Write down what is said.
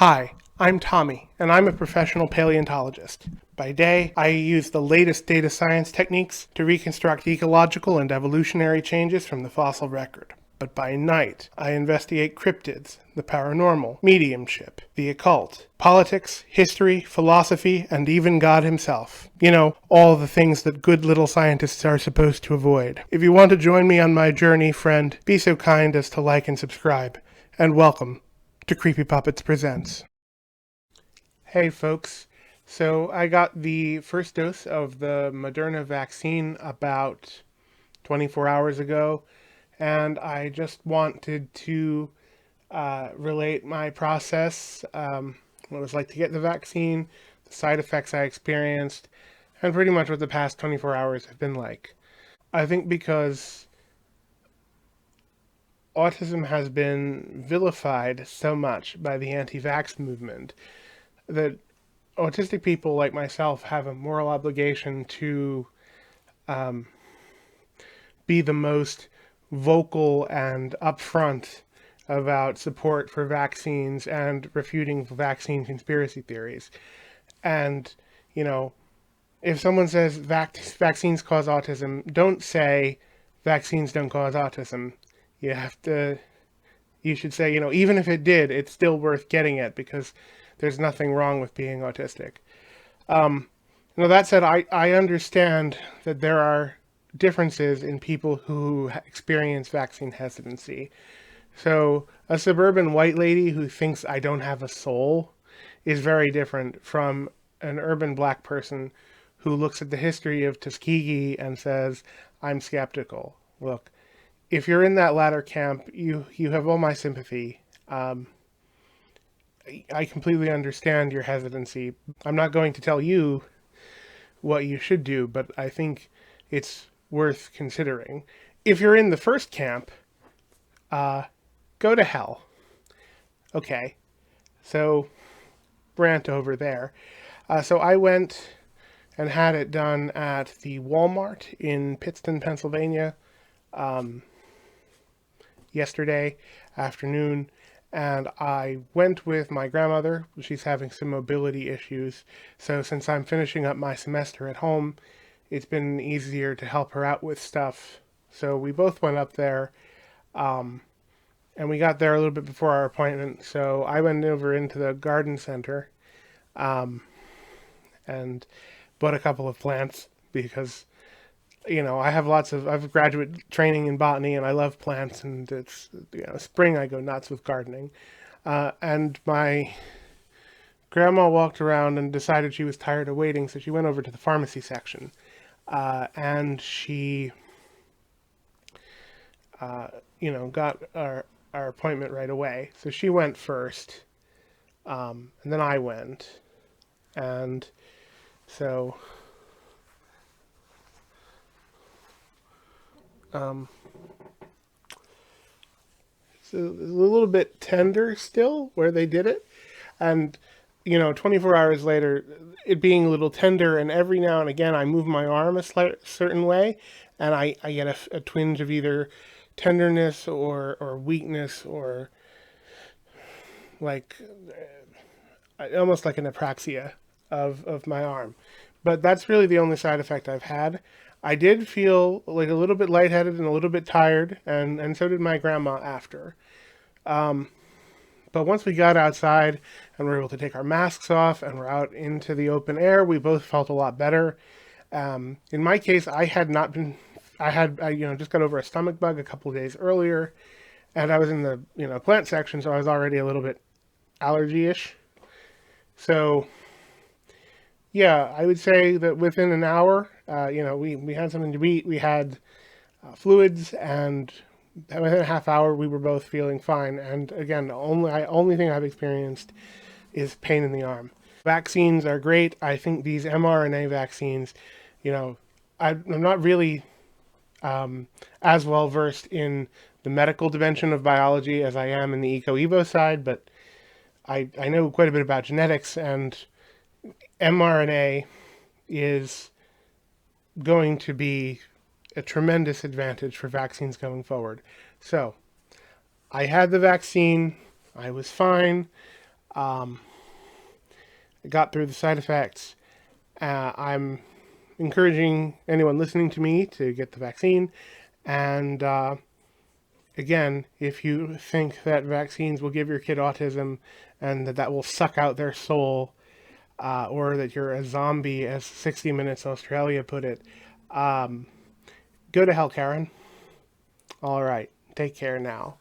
Hi, I'm Tommy, and I'm a professional paleontologist. By day, I use the latest data science techniques to reconstruct ecological and evolutionary changes from the fossil record. But by night, I investigate cryptids, the paranormal, mediumship, the occult, politics, history, philosophy, and even God himself. You know, all the things that good little scientists are supposed to avoid. If you want to join me on my journey, friend, be so kind as to like and subscribe. And welcome to Creepy Puppets Presents. Hey folks, so I got the first dose of the Moderna vaccine about 24 hours ago, and I just wanted to relate my process, what it was like to get the vaccine, the side effects I experienced, and pretty much what the past 24 hours have been like. I think because autism has been vilified so much by the anti-vaxx movement that autistic people like myself have a moral obligation to um, be the most vocal and upfront about support for vaccines and refuting vaccine conspiracy theories. And, you know, if someone says vaccines cause autism, don't say vaccines don't cause autism. You should say, even if it did, it's still worth getting it because there's nothing wrong with being autistic. Um, that said, I understand that there are differences in people who experience vaccine hesitancy. So a suburban white lady who thinks I don't have a soul is very different from an urban black person who looks at the history of Tuskegee and says, I'm skeptical. Look, if you're in that latter camp, you have all my sympathy. I completely understand your hesitancy. I'm not going to tell you what you should do, but I think it's worth considering. If you're in the first camp, go to hell. Okay, so rant over there. So I went and had it done at the Walmart in Pittston, Pennsylvania, yesterday afternoon, and I went with my grandmother. She's having some mobility issues, so since I'm finishing up my semester at home, it's been easier to help her out with stuff. So we both went up there, and we got there a little bit before our appointment. So I went over into the garden center and bought a couple of plants because I have graduate training in botany and I love plants, and it's, spring I go nuts with gardening. And my grandma walked around and decided she was tired of waiting, so she went over to the pharmacy section. And she, got our appointment right away. So she went first, and then I went. And so it's a little bit tender still where they did it. And, 24 hours later, it being a little tender, and every now and again I move my arm a certain way, and I get a twinge of either tenderness or weakness or like almost like an apraxia of my arm. But that's really the only side effect I've had. I did feel like a little bit lightheaded and a little bit tired, and so did my grandma after. But once we got outside and were able to take our masks off and we're out into the open air, we both felt a lot better. In my case, I just got over a stomach bug a couple of days earlier, and I was in the, plant section, so I was already a little bit allergy-ish. So, yeah, I would say that within an hour, we had something to eat, we had fluids, and within a half hour, we were both feeling fine. And again, the only thing I've experienced is pain in the arm. Vaccines are great. I think these mRNA vaccines, I'm not really as well versed in the medical dimension of biology as I am in the eco-evo side, but I know quite a bit about genetics, and mRNA is going to be a tremendous advantage for vaccines going forward. So I had the vaccine. I was fine. I got through the side effects. I'm encouraging anyone listening to me to get the vaccine. And again, if you think that vaccines will give your kid autism and that will suck out their soul, or that you're a zombie, as 60 Minutes Australia put it, go to hell, Karen. All right, take care now.